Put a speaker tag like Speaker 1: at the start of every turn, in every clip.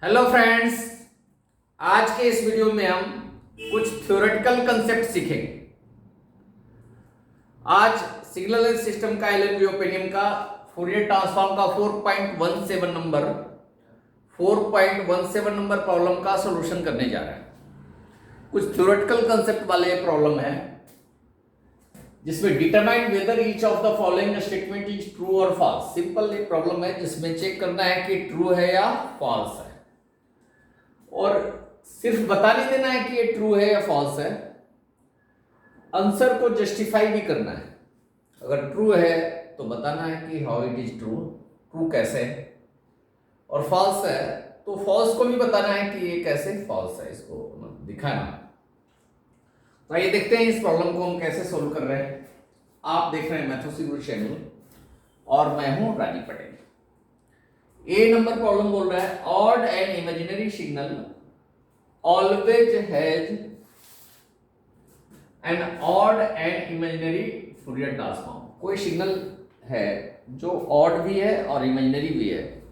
Speaker 1: Hello friends, आज के इस वीडियो में हम कुछ थ्योरेटिकल कंसेप्ट सीखेंगे। आज सिग्नल सिस्टम का एलएनबी ओपिनियन का फूरियर ट्रांसफॉर्म का 4.17 नंबर प्रॉब्लम का सॉल्यूशन करने जा रहे हैं। कुछ थ्योरेटिकल कंसेप्ट वाले प्रॉब्लम है जिसमें determine whether each of the following statement is true और फॉल्स। सिंपल एक प्रॉब्लम है जिसमें चेक करना है कि ट्रू है या फॉल्स है, और सिर्फ बता नहीं देना है कि ये ट्रू है या फॉल्स है, आंसर को जस्टिफाई भी करना है। अगर ट्रू है तो बताना है कि how it is true, true कैसे, और फॉल्स है तो फॉल्स को भी बताना है कि ये कैसे फॉल्स है, इसको दिखाना। तो आइए देखते हैं इस प्रॉब्लम को हम कैसे सोल्व कर रहे हैं। आप देख रहे हैं मैथोसी गुरु चैनल और मैं हूं राजीव पटेल। ए नंबर प्रॉब्लम बोल रहा है odd and imaginary signal always has an odd and imaginary Fourier transform. कोई सिग्नल है जो ऑड भी है और इमेजिनरी भी है,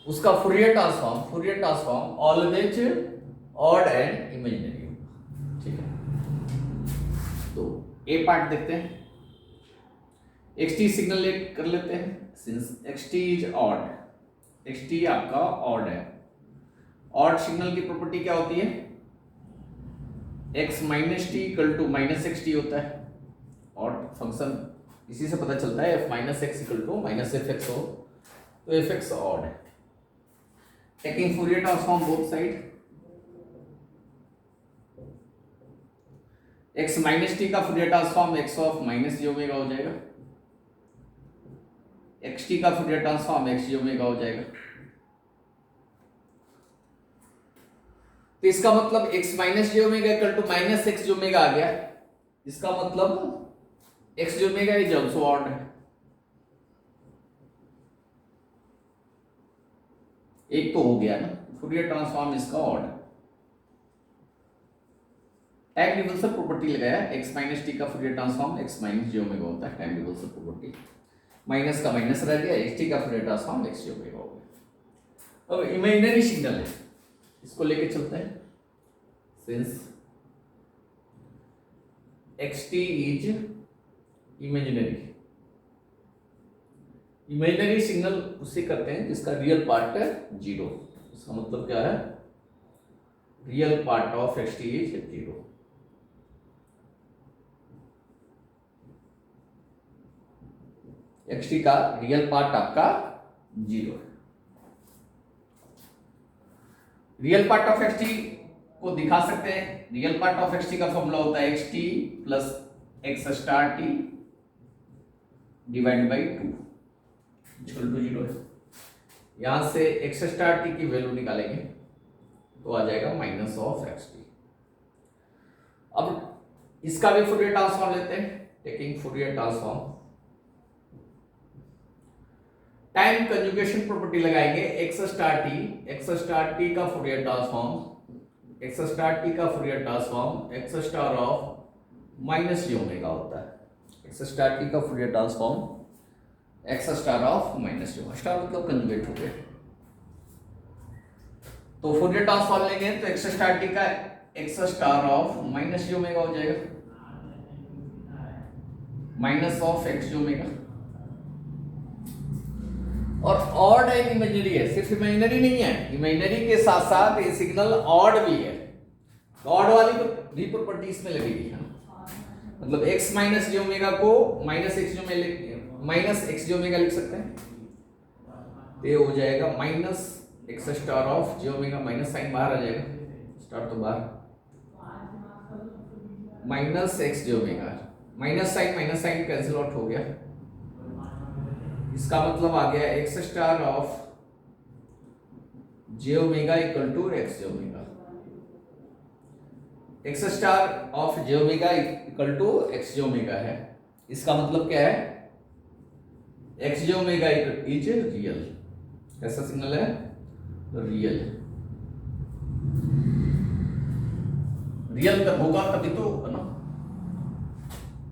Speaker 1: उसका Fourier transform always odd and imaginary. ठीक है, तो ए पार्ट देखते हैं। xt सिग्नल कर लेते हैं। Since xt is odd, xt आपका ऑड है। ऑड सिग्नल की प्रॉपर्टी क्या होती है? x minus t equal to minus x t होता है। ऑड फंक्शन इसी से पता चलता है, f minus x equal to minus f x हो तो एफ एक्स ऑड है। Taking Fourier transform both side, x minus t का Fourier transform x of minus j omega हो जाएगा, xt का Fourier transform x j omega हो जाएगा। तो इसका मतलब x minus j omega equal to minus x j omega आ गया। इसका मतलब x j omega is also odd है। एक तो हो गया ना, फूरियर ट्रांसफॉर्म इसका ऑड है। टाइम रिवर्सल प्रॉपर्टी लगाया, x माइनस टी का Fourier transform x minus j omega होता है। टाइम रिवर्सल प्रॉपर्टी, माइनस का माइनस रह गया, xt का Fourier transform x j omega हो गया। अब इमेजिनरी सिग्नल है, इसको लेके चलते हैं। Since xt is imaginary signal उसे कहते हैं जिसका रियल पार्ट है जीरो। इसका मतलब क्या है? Real part of xt is zero. xt का रियल पार्ट आपका जीरो है। रियल पार्ट ऑफ xt को दिखा सकते हैं। रियल पार्ट ऑफ xt का फॉर्मूला होता है xt plus x star t divide by 2 equal to 0 है। यहां से एक्स स्टार टी की वैल्यू निकालेंगे तो आ जाएगा माइनस ऑफ एक्स टी। अब इसका भी फूरियर ट्रांसफॉर्म लेते हैं। Taking Fourier transform, time conjugation property लगाएंगे। एक्स स्टार टी का Fourier transform, x star of minus j omega होता है। एक्स स्टार टी का Fourier transform x star of minus j omega, star मतलब conjugate हो गया। तो फूरियर ट्रांसफॉर्म लेंगे तो एक्स स्टार टी का x star of minus j omega हो जाएगा, minus of x j omega. और ऑड एंड इमेजिनरी है, सिर्फ इमेजिनरी नहीं है, इमेजिनरी के साथ साथ ये सिग्नल ऑड भी है। ऑड वाली भी प्रॉपर्टी इसमें लगेगी, है ना? मतलब x माइनस जे ओमेगा को माइनस एक्स जे ओमेगा लिख सकते हैं। तो ये हो जाएगा minus x star of j omega, minus sign बाहर आ जाएगा, स्टार तो बाहर, minus x j omega, minus sign cancel out हो गया। इसका मतलब आ गया x star of j omega equal to x j omega. X star of j omega equal to x j omega है। इसका मतलब क्या है? X j omega is real. कैसा सिग्नल है? रियल। रियल तब होगा तभी तो, है ना?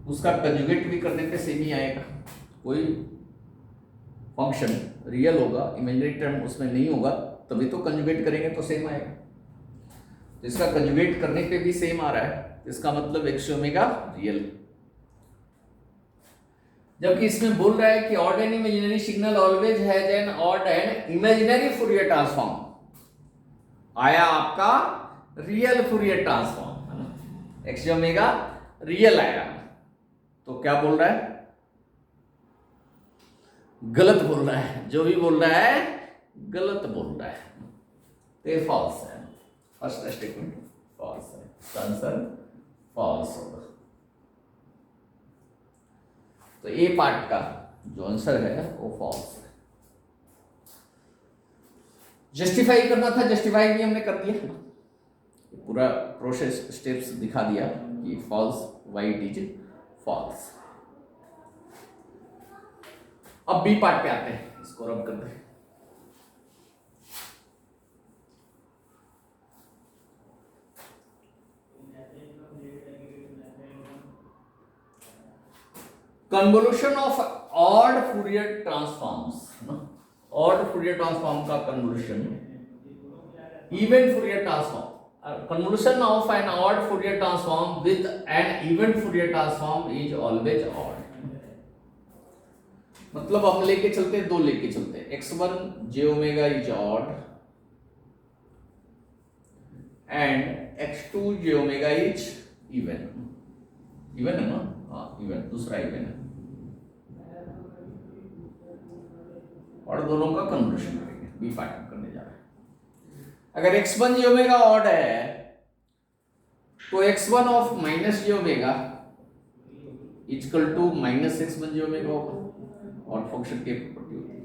Speaker 1: उसका कंजुगेट भी करने पे सेम ही आएगा। कोई फंक्शन रियल होगा, इमेजिनरी टर्म उसमें नहीं होगा तभी तो कंजुगेट करेंगे तो सेम आएगा। तो इसका कंजुगेट करने पे भी सेम आ रहा है, तो इसका मतलब एक्स ओमेगा रियल। जबकि इसमें बोल रहा है कि odd and imaginary signal always has an odd and imaginary Fourier transform. आया आपका रियल फूरियर ट्रांसफॉर्म, है ना, एक्स ओमेगा रियल आया। तो क्या बोल रहा है, गलत बोल रहा है, जो भी बोल रहा है गलत बोल रहा है, तो ये फॉल्स है। फर्स्ट स्टेटमेंट फॉल्स है, इसका आंसर फॉल्स होगा। तो ए पार्ट का जो आंसर है वो फॉल्स है। जस्टिफाई करना था, जस्टिफाई भी हमने कर दिया, पूरा प्रोसेस स्टेप्स दिखा दिया कि false, why it is false. अब बी पार्ट पे आते हैं, इसको रब करते हैं। Convolution of odd Fourier transforms, odd Fourier transform का convolution even Fourier transform, convolution of an odd Fourier transform with an even Fourier transform is always odd. मतलब हम लेके चलते हैं, दो लेके चलते हैं, x1 j omega is odd and x2 j omega is even. Even है ना, हाँ इवन, दूसरा इवन है, और दोनों का कन्वर्शन करेंगे, बी पार्ट करने जा रहे हैं। अगर x1 j ओमेगा ऑड है तो x1 of minus j omega equal to minus x1 j omega होगा, और फंक्शन की प्रॉपर्टी होती है।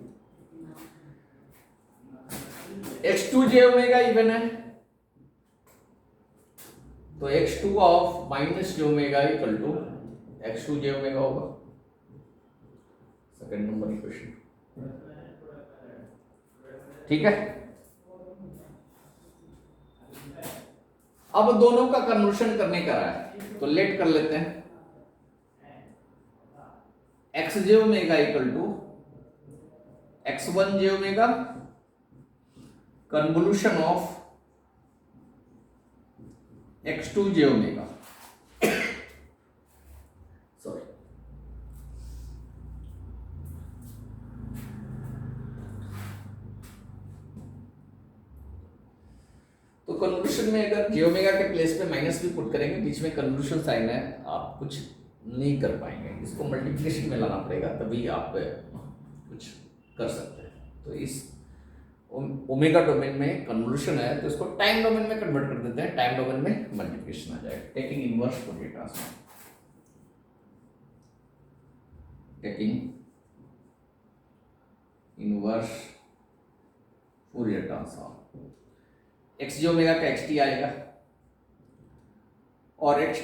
Speaker 1: x2 j ओमेगा इवन है तो x2 of minus j omega equal to x2 j omega होगा, सेकंड नंबर इक्वेशन, ठीक है। अब दोनों का कन्वर्शन करने का रहा है, तो लेट कर लेते हैं। X j omega equal to x1 j omega convolution of x2 j omega, sorry, तो कन्वोल्यूशन में अगर जे ओमेगा के प्लेस पे माइनस भी पुट करेंगे, बीच में कन्वोल्यूशन साइन है, आप कुछ नहीं कर पाएंगे, इसको मल्टीप्लिकेशन में लाना पड़ेगा, तभी आप कुछ कर सकते हैं। तो इस ओमेगा डोमेन में कन्वोल्यूशन है, तो इसको टाइम डोमेन में कन्वर्ट कर देते हैं, टाइम डोमेन में मल्टीप्लिकेशन आ जाएगा, taking inverse Fourier transform, taking inverse Fourier transform. X j omega का एक्स टी आएगा, और एक्स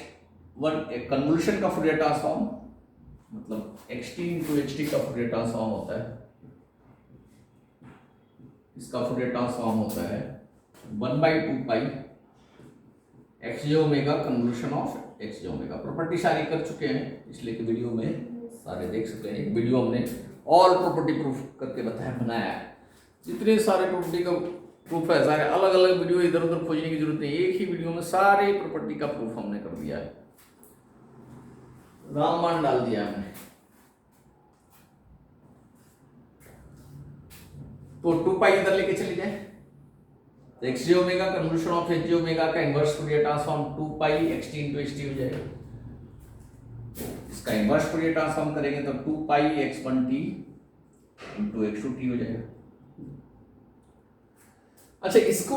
Speaker 1: वन कन्वोल्यूशन का फूरियर ट्रांसफॉर्म मतलब x t into h t का फूरियर ट्रांसफॉर्म होता है, इसका फूरियर ट्रांसफॉर्म होता है 1/2 pi x j omega convolution of x j omega. Property सारी कर चुके हैं पिछले के वीडियो में, सारे देख सकते हैं। एक वीडियो हमने ऑल प्रॉपर्टी प्रूफ करके बनाया है, जितने सारे प्रॉपर्टी का प्रूफ है, सारे अलग अलग वीडियो इधर उधर खोजने की जरूरत नहीं, एक ही वीडियो में सारे प्रॉपर्टी का प्रूफ हमने कर दिया है, रामबाण डाल दिया हमने। तो 2 पाई इधर लेके चले जाए, तो x j omega convolution of h j omega का inverse Fourier transform 2 pi x t into h t हो जाएगा। इसका इनवर्स फूरियर ट्रांसफॉर्म करेंगे तो 2 pi x1 t into x2 t हो जाएगा। अच्छा, इसको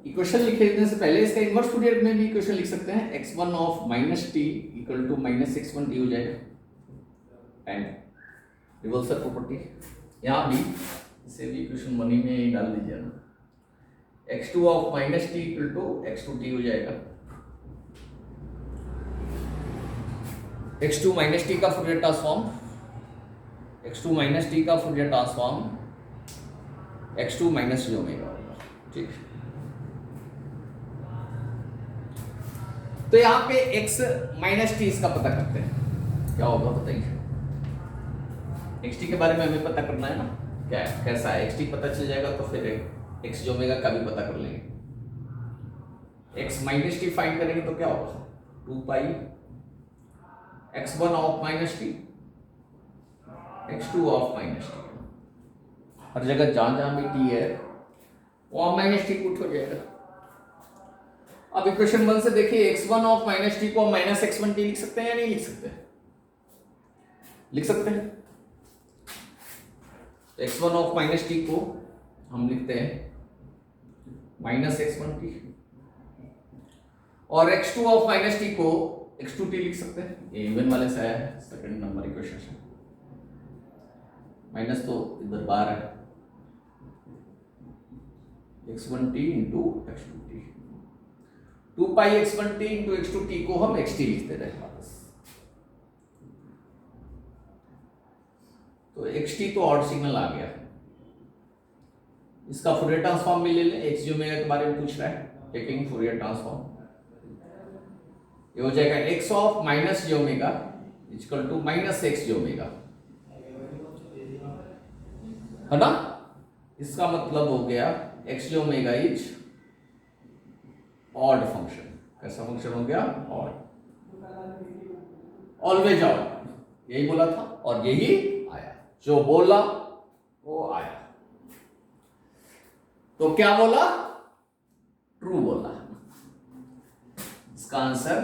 Speaker 1: इक्वेशन लिखने से पहले इसका इनवर्स फूरियर में भी इक्वेशन लिख सकते हैं, x1 of minus t equal to minus x1 t हो जाएगा। एंड रिवर्सल प्रॉपर्टी यहाँ भी इसे भी इक्वेशन 1 में ही डाल दीजिए ना, x2 of minus t equal to x2 t हो जाएगा। x2 माइनस टी का Fourier transform, x2 minus t का Fourier transform x2 minus j omega होगा, ठीक। तो यहाँ पे x माइनस टी इसका पता करते हैं, क्या होगा बताइए। xt के बारे में हमें पता करना है ना, क्या है कैसा है, xt पता चल जाएगा तो फिर एक्स जे ओमेगा का भी पता कर लेंगे। एक्स माइनस टी फाइंड करेंगे तो क्या होगा, 2 pi x1 of minus t x2 of minus t. हर जगह जहां जहां भी टी है वहां माइनस टी पुट हो जाएगा। अब इक्वेशन 1 से देखिए x1 ऑफ माइनस टी को माइनस x1 टी लिख सकते हैं या नहीं लिख सकते? लिख सकते हैं। तो x1 ऑफ माइनस टी को हम लिखते हैं माइनस x1 टी, और x2 ऑफ माइनस टी को x2 टी लिख सकते हैं। ये इवन वाले से आया है, सेकंड नंबर इक्वेशन से। माइनस तो इधर बाहर है, x1 T into x2 T. 2 pi x1 T into x2 T को हम xt लिखते रहे वापस। तो xt तो ऑड सिग्नल आ गया। इसका फूरियर ट्रांसफॉर्म भी ले लें, एक्स जे ओमेगा के बारे में पूछ रहा है, टेकिंग फूरियर ट्रांसफॉर्म। ये हो जाएगा x of minus j omega equal to minus x j omega, है ना। इसका मतलब हो गया x j omega is odd function. कैसा फंक्शन हो गया? Odd, always odd. यही बोला था और यही आया, जो बोला वो आया। तो क्या बोला? ट्रू बोला। इसका आंसर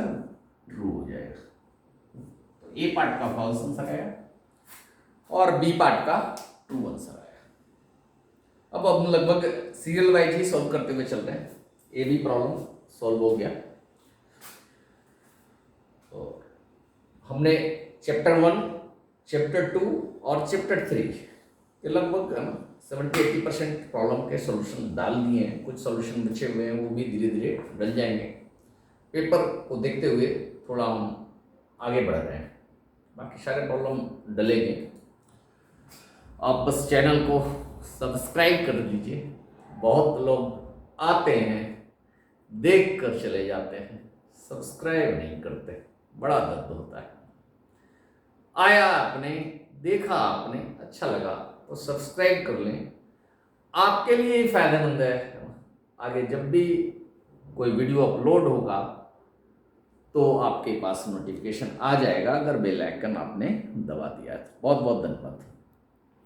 Speaker 1: ट्रू हो जाएगा। तो ए पार्ट का फॉल्स आंसर आया और बी पार्ट का ट्रू आंसर आया। अब हम लगभग सीरियल वाइज ही सॉल्व करते हुए चल रहे हैं। ए बी प्रॉब्लम सॉल्व हो गया। तो हमने चैप्टर 1, चैप्टर 2 और चैप्टर 3 के लगभग 70-80% प्रॉब्लम के सॉल्यूशन डाल दिए हैं। कुछ सॉल्यूशन बचे हुए हैं, वो भी धीरे धीरे डल जाएंगे। पेपर को देखते हुए थोड़ा हम आगे बढ़ रहे हैं, बाकी सारे प्रॉब्लम डलेंगे। आप बस चैनल को सब्सक्राइब कर लीजिए। बहुत लोग आते हैं, देख कर चले जाते हैं, सब्सक्राइब नहीं करते, बड़ा दर्द होता है। आया आपने, देखा आपने, अच्छा लगा तो सब्सक्राइब कर लें, आपके लिए ही फायदेमंद है। आगे जब भी कोई वीडियो अपलोड होगा तो आपके पास नोटिफिकेशन आ जाएगा, अगर बेल आइकन आपने दबा दिया है। बहुत बहुत धन्यवाद।